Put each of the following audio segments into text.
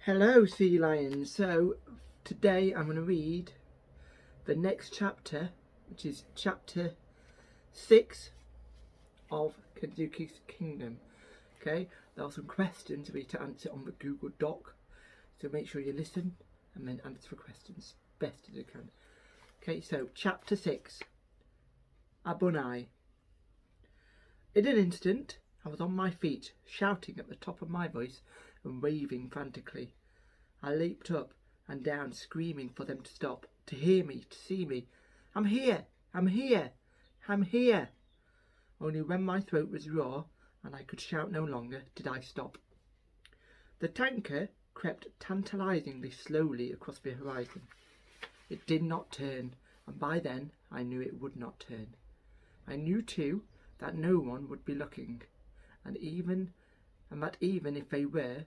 Hello, sea lions. So today I'm going to read the next chapter, which is chapter 6 of Kensuke's Kingdom. Okay, there are some questions for you to answer on the Google Doc, so make sure you listen and then answer the questions best as you can. Okay, so chapter 6, Abunai. In an instant, I was on my feet, shouting at the top of my voice and waving frantically. I leaped up and down, screaming for them to stop, to hear me, to see me. I'm here! I'm here! I'm here! Only when my throat was raw and I could shout no longer did I stop. The tanker crept tantalizingly slowly across the horizon. It did not turn, and by then I knew it would not turn. I knew too that no one would be looking, and that even if they were,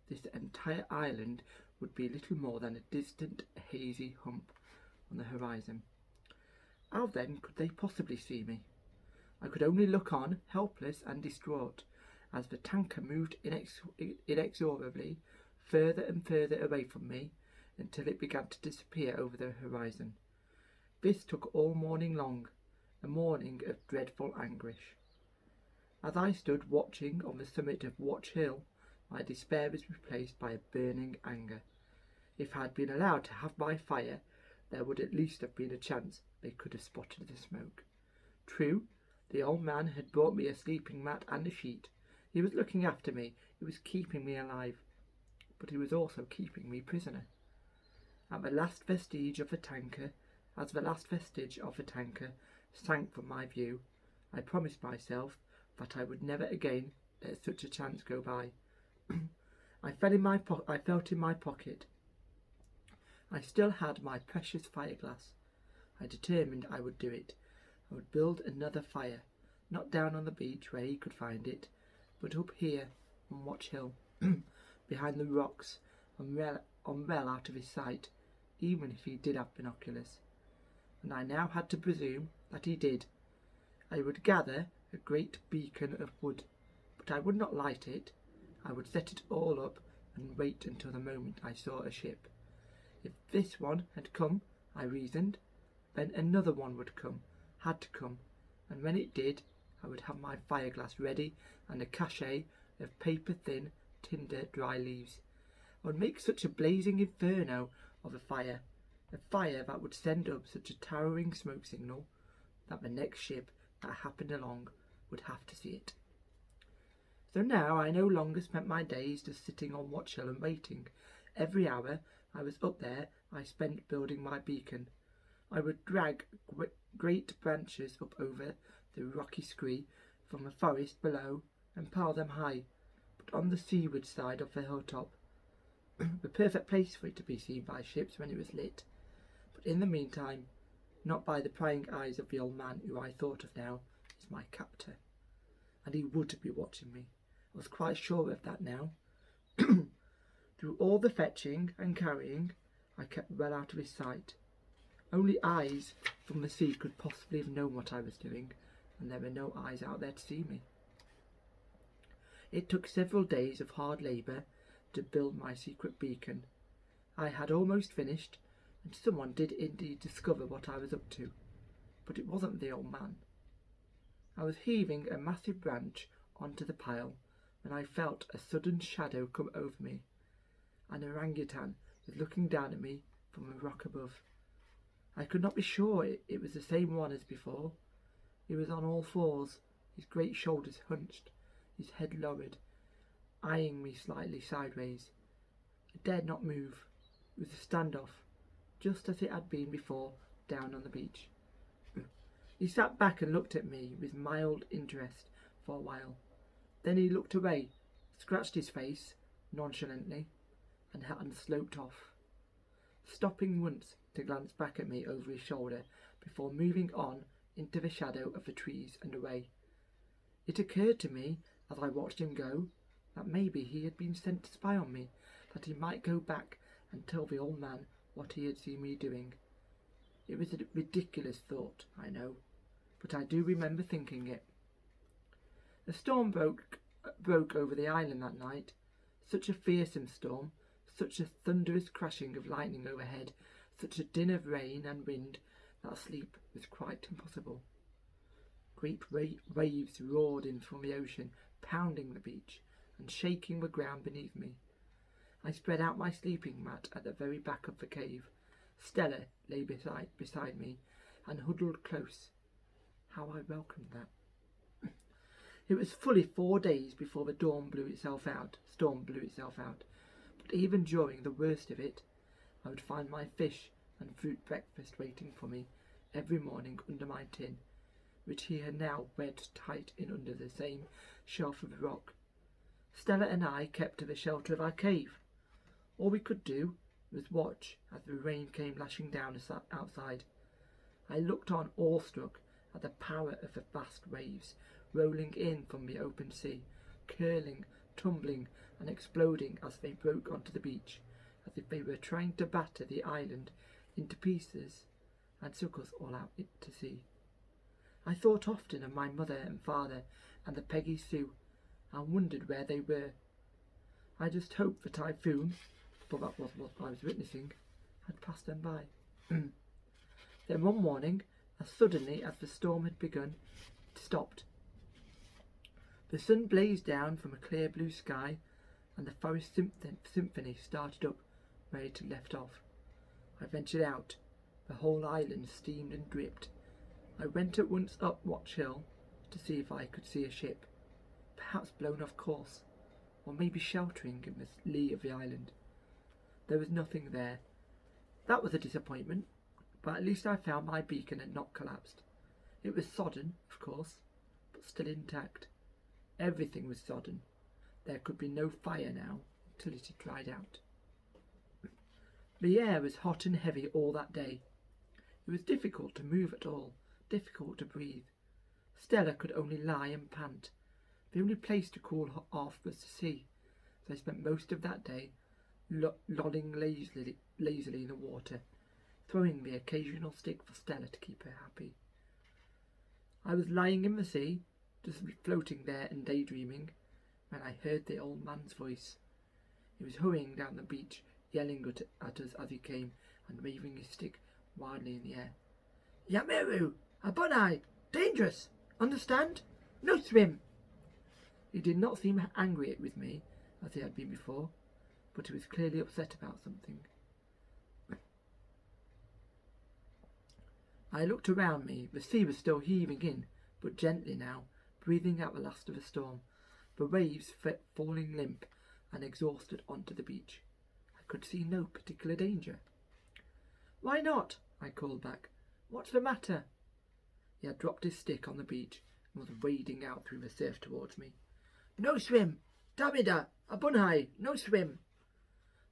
this entire island would be little more than a distant, hazy hump on the horizon. How then could they possibly see me? I could only look on, helpless and distraught, as the tanker moved inexorably further and further away from me until it began to disappear over the horizon. This took all morning long, a morning of dreadful anguish. As I stood watching on the summit of Watch Hill, my despair was replaced by a burning anger. If I had been allowed to have my fire, there would at least have been a chance they could have spotted the smoke. True, the old man had brought me a sleeping mat and a sheet. He was looking after me. He was keeping me alive. But he was also keeping me prisoner. As the last vestige of the tanker sank from my view, I promised myself that I would never again let such a chance go by. I felt in my pocket. I still had my precious fireglass. I determined I would do it. I would build another fire, not down on the beach where he could find it, but up here on Watch Hill, behind the rocks, and well out of his sight, even if he did have binoculars. And I now had to presume that he did. I would gather a great beacon of wood, but I would not light it. I would set it all up and wait until the moment I saw a ship. If this one had come, I reasoned, then another one would come, had to come, and when it did, I would have my fireglass ready and a cachet of paper-thin, tinder-dry leaves. I would make such a blazing inferno of a fire that would send up such a towering smoke signal that the next ship that happened along would have to see it. So now I no longer spent my days just sitting on Watch Hill and waiting. Every hour I was up there I spent building my beacon. I would drag great branches up over the rocky scree from the forest below and pile them high, but on the seaward side of the hilltop, the perfect place for it to be seen by ships when it was lit. But in the meantime, not by the prying eyes of the old man who I thought of now as my captor. And he would be watching me. I was quite sure of that now. Through all the fetching and carrying, I kept well out of his sight. Only eyes from the sea could possibly have known what I was doing, and there were no eyes out there to see me. It took several days of hard labour to build my secret beacon. I had almost finished, and someone did indeed discover what I was up to, but it wasn't the old man. I was heaving a massive branch onto the pile when I felt a sudden shadow come over me. An orangutan was looking down at me from a rock above. I could not be sure it was the same one as before. He was on all fours, his great shoulders hunched, his head lowered, eyeing me slightly sideways. I dared not move. It was a standoff, just as it had been before down on the beach. He sat back and looked at me with mild interest for a while. Then he looked away, scratched his face nonchalantly, and sloped off, stopping once to glance back at me over his shoulder before moving on into the shadow of the trees and away. It occurred to me as I watched him go that maybe he had been sent to spy on me, that he might go back and tell the old man what he had seen me doing. It was a ridiculous thought, I know, but I do remember thinking it. A storm broke over the island that night, such a fearsome storm, such a thunderous crashing of lightning overhead, such a din of rain and wind, that sleep was quite impossible. Great waves roared in from the ocean, pounding the beach and shaking the ground beneath me. I spread out my sleeping mat at the very back of the cave. Stella lay beside me and huddled close. How I welcomed that. It was fully 4 days before the storm blew itself out. But even during the worst of it, I would find my fish and fruit breakfast waiting for me every morning under my tin, which he had now wedged tight in under the same shelf of rock. Stella and I kept to the shelter of our cave. All we could do was watch as the rain came lashing down outside. I looked on awestruck at the power of the vast waves rolling in from the open sea, curling, tumbling and exploding as they broke onto the beach, as if they were trying to batter the island into pieces and suck us all out to sea. I thought often of my mother and father and the Peggy Sue, and wondered where they were. I just hoped the typhoon, for that was what I was witnessing, had passed them by. Then one morning, as suddenly as the storm had begun, it stopped. The sun blazed down from a clear blue sky, and the forest symphony started up where it had left off. I ventured out. The whole island steamed and dripped. I went at once up Watch Hill to see if I could see a ship, perhaps blown off course, or maybe sheltering in the lee of the island. There was nothing there. That was a disappointment, but at least I found my beacon had not collapsed. It was sodden, of course, but still intact. Everything was sodden. There could be no fire now until it had dried out. The air was hot and heavy all that day. It was difficult to move at all, difficult to breathe. Stella could only lie and pant. The only place to cool off was the sea, so I spent most of that day lolling lazily in the water, throwing the occasional stick for Stella to keep her happy. I was lying in the sea, just floating there and daydreaming, when I heard the old man's voice. He was hurrying down the beach, yelling at us as he came, and waving his stick wildly in the air. "Yameru! Abonai! Dangerous! Understand? No swim!" He did not seem angry with me, as he had been before, but he was clearly upset about something. I looked around me. The sea was still heaving in, but gently now, breathing out the last of the storm. The waves falling limp and exhausted onto the beach. I could see no particular danger. "Why not?" I called back. "What's the matter?" He had dropped his stick on the beach and was wading out through the surf towards me. "No swim! Damida! Abunai! No swim!"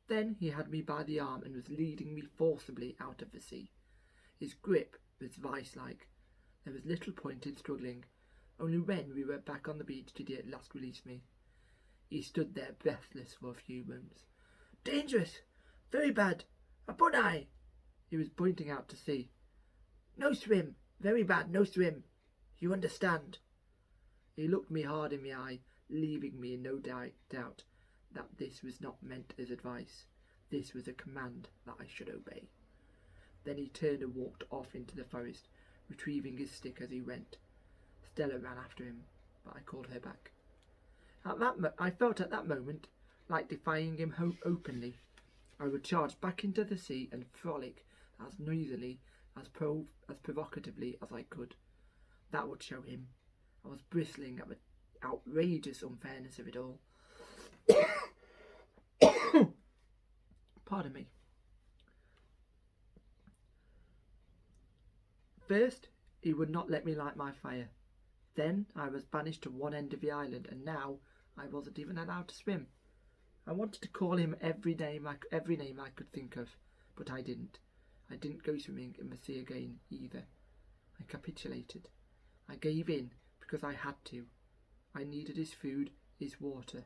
Then he had me by the arm and was leading me forcibly out of the sea. His grip was vice-like. There was little point in struggling. Only when we were back on the beach did he at last release me. He stood there breathless for a few moments. "Dangerous! Very bad! Abunai!" He was pointing out to sea. "No swim! Very bad! No swim! You understand?" He looked me hard in the eye, leaving me in no doubt that this was not meant as advice. This was a command that I should obey. Then he turned and walked off into the forest, retrieving his stick as he went. Stella ran after him, but I called her back. I felt at that moment like defying him openly. I would charge back into the sea and frolic as noisily, as provocatively as I could. That would show him. I was bristling at the outrageous unfairness of it all. Pardon me. First, he would not let me light my fire. Then I was banished to one end of the island, and now I wasn't even allowed to swim. I wanted to call him every name I could think of, but I didn't. I didn't go swimming in the sea again either. I capitulated. I gave in because I had to. I needed his food, his water.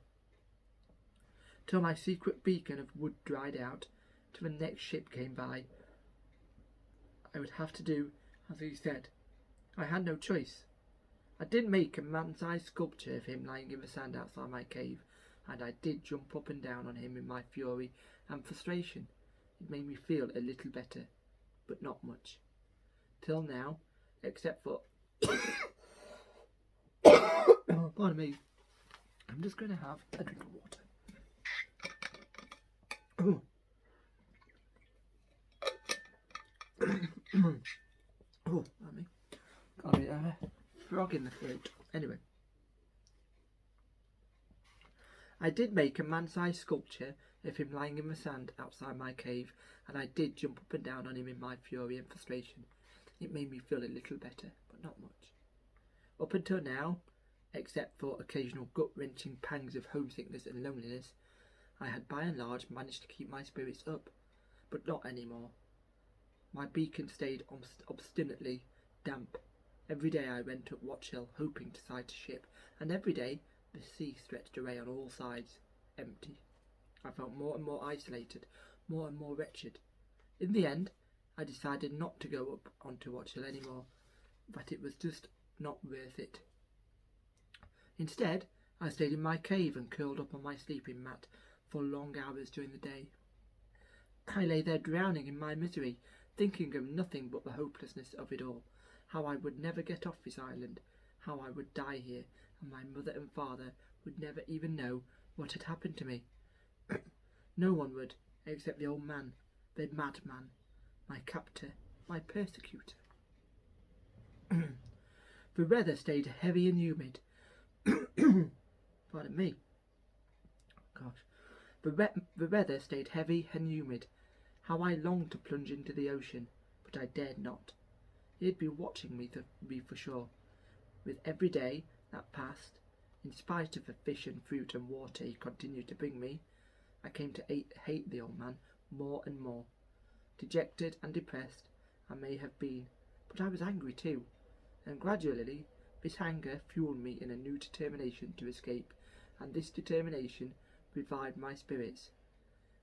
Till my secret beacon of wood dried out, till the next ship came by, I would have to do as he said. I had no choice. I did make a man-sized sculpture of him lying in the sand outside my cave, and I did jump up and down on him in my fury and frustration. It made me feel a little better, but not much. Till now, except for... Pardon me. I'm just going to have a drink of water. Oh, pardon me. Got a bit of a frog in the throat. Anyway. I did make a man-sized sculpture of him lying in the sand outside my cave, and I did jump up and down on him in my fury and frustration. It made me feel a little better, but not much. Up until now, except for occasional gut-wrenching pangs of homesickness and loneliness, I had by and large managed to keep my spirits up, but not anymore. My beacon stayed obstinately damp. Every day I went up Watch Hill hoping to sight a ship, and every day the sea stretched away on all sides, empty. I felt more and more isolated, more and more wretched. In the end, I decided not to go up onto Watch Hill anymore, but it was just not worth it. Instead, I stayed in my cave and curled up on my sleeping mat for long hours during the day. I lay there drowning in my misery, thinking of nothing but the hopelessness of it all, how I would never get off this island, how I would die here, and my mother and father would never even know what had happened to me. No one would, except the old man, the madman, my captor, my persecutor. The weather stayed heavy and humid. Pardon me. Gosh. The weather stayed heavy and humid. How I longed to plunge into the ocean, but I dared not. He'd be watching me for sure. With every day that passed, in spite of the fish and fruit and water he continued to bring me, I came to hate the old man more and more. Dejected and depressed I may have been, but I was angry too, and gradually this anger fueled me in a new determination to escape, and this determination revived my spirits.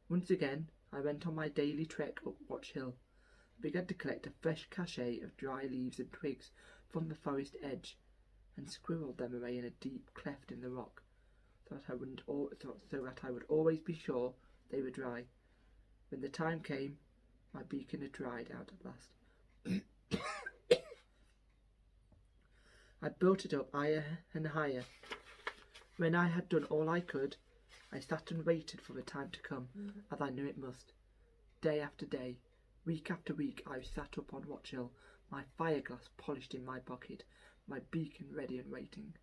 Once again I went on my daily trek up Watch Hill, and began to collect a fresh cachet of dry leaves and twigs from the forest edge, and squirreled them away in a deep cleft in the rock, so that I would always be sure they were dry. When the time came, my beacon had dried out at last. I built it up higher and higher. When I had done all I could, I sat and waited for the time to come, as I knew it must. Day after day, week after week, I sat up on Watch Hill, my fireglass polished in my pocket, my beacon ready and waiting.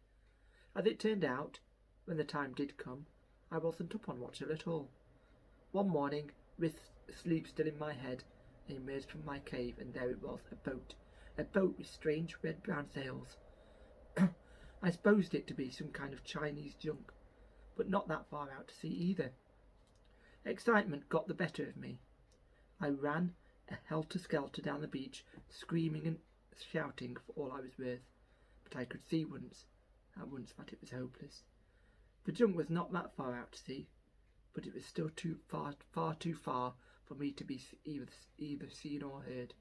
As it turned out, when the time did come, I wasn't up on Watch Hill at all. One morning, with sleep still in my head, I emerged from my cave, and there it was, a boat with strange red-brown sails. I supposed it to be some kind of Chinese junk, but not that far out to sea either. Excitement got the better of me. I ran a helter-skelter down the beach, screaming and shouting for all I was worth, but I could see at once that it was hopeless. The junk was not that far out to sea, but it was still far too far for me to be either seen or heard.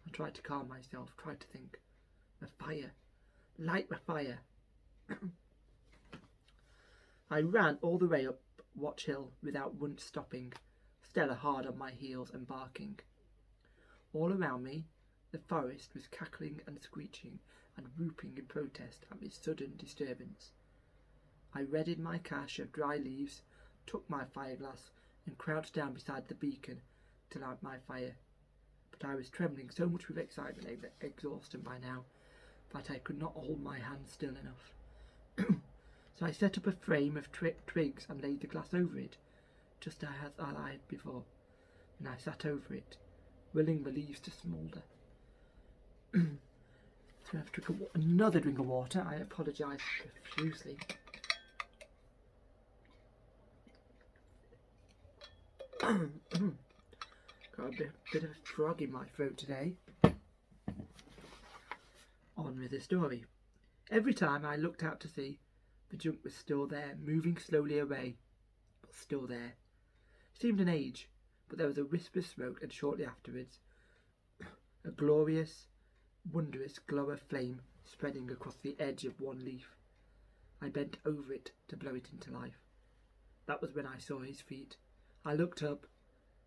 I tried to calm myself, tried to think. The fire! Light the fire! I ran all the way up Watch Hill without once stopping, Stella hard on my heels and barking. All around me, the forest was cackling and screeching and whooping in protest at this sudden disturbance. I readied my cache of dry leaves, took my fireglass, and crouched down beside the beacon to light my fire. But I was trembling so much with excitement and exhaustion by now that I could not hold my hand still enough. So I set up a frame of twigs and laid the glass over it, just as I had before, and I sat over it, willing the leaves to smoulder. So I have to drink another drink of water. I apologise profusely. Got a bit of a frog in my throat today. On with the story. Every time I looked out to sea, the junk was still there, moving slowly away, but still there. It seemed an age, but there was a wisp of smoke, and shortly afterwards, a glorious, wondrous glow of flame spreading across the edge of one leaf. I bent over it to blow it into life. That was when I saw his feet. I looked up.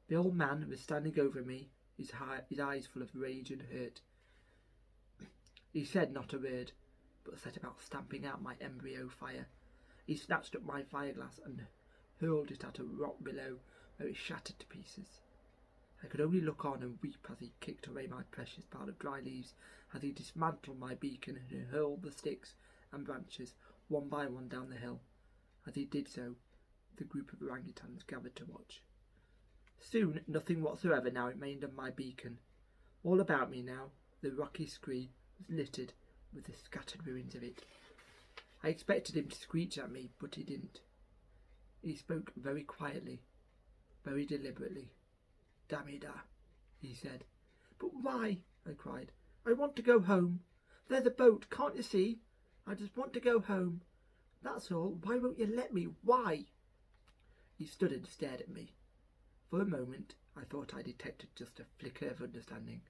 The old man was standing over me, his eyes full of rage and hurt. He said not a word, but set about stamping out my embryo fire. He snatched up my fireglass and hurled it at a rock below, where it shattered to pieces. I could only look on and weep as he kicked away my precious pile of dry leaves, as he dismantled my beacon and hurled the sticks and branches one by one down the hill. As he did so, the group of orangutans gathered to watch. Soon nothing whatsoever now remained of my beacon. All about me now, the rocky scree was littered with the scattered ruins of it. I expected him to screech at me, but he didn't. He spoke very quietly, very deliberately. "Damida," he said. "But why?" I cried. "I want to go home. There's a boat, can't you see? I just want to go home. That's all. Why won't you let me? Why?" He stood and stared at me. For a moment I thought I detected just a flicker of understanding.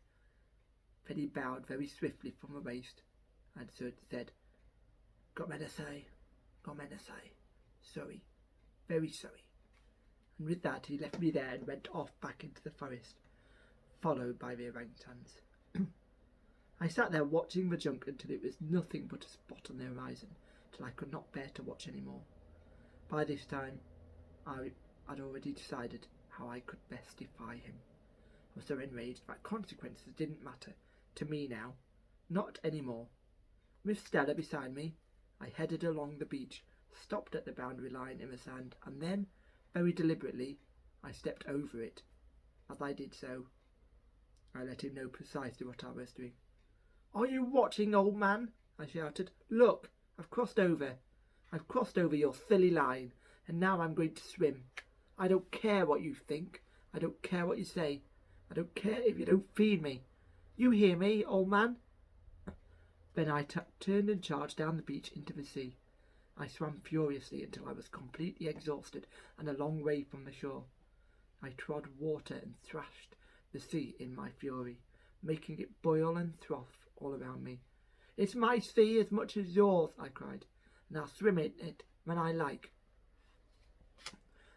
Then he bowed very swiftly from the waist and said, "Gomenasai, gomenasai. Sorry, very sorry." And with that he left me there and went off back into the forest, followed by the orangutans. I sat there watching the junk until it was nothing but a spot on the horizon, till I could not bear to watch any more. By this time I had already decided how I could best defy him. I was so enraged that consequences didn't matter to me now, not any more. With Stella beside me, I headed along the beach, stopped at the boundary line in the sand, and then, very deliberately, I stepped over it. As I did so, I let him know precisely what I was doing. "Are you watching, old man?" I shouted. "Look, I've crossed over. I've crossed over your silly line, and now I'm going to swim. I don't care what you think. I don't care what you say. I don't care if you don't feed me. You hear me, old man?" Then I turned and charged down the beach into the sea. I swam furiously until I was completely exhausted and a long way from the shore. I trod water and thrashed the sea in my fury, making it boil and froth all around me. "It's my sea as much as yours," I cried, "and I'll swim in it when I like."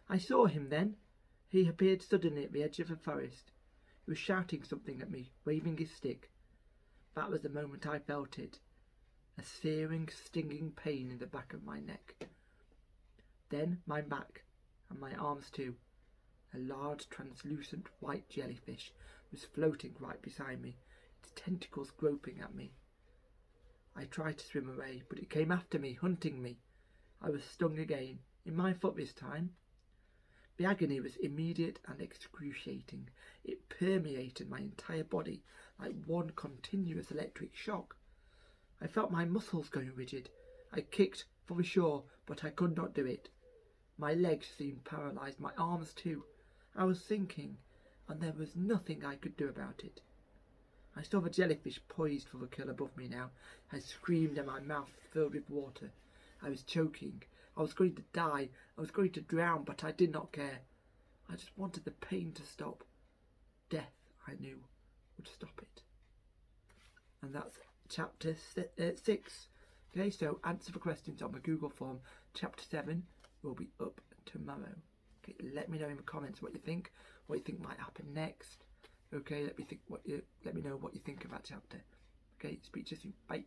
I saw him then. He appeared suddenly at the edge of the forest. He was shouting something at me, waving his stick. That was the moment I felt it, a searing, stinging pain in the back of my neck. Then my back, and my arms too. A large, translucent white jellyfish was floating right beside me, its tentacles groping at me. I tried to swim away, but it came after me, hunting me. I was stung again, in my foot this time. The agony was immediate and excruciating. It permeated my entire body like one continuous electric shock. I felt my muscles going rigid. I kicked for the shore, but I could not do it. My legs seemed paralysed, my arms too. I was sinking, and there was nothing I could do about it. I saw the jellyfish poised for the kill above me now. I screamed and my mouth filled with water. I was choking. I was going to die. I was going to drown, but I did not care. I just wanted the pain to stop. Death, I knew, would stop it. And that's chapter 6. Okay, so answer the questions on the Google form. Chapter 7 will be up tomorrow. Okay, let me know in the comments what you think might happen next. Okay, let me know what you think of that chapter. Okay, speak to you soon. Bye.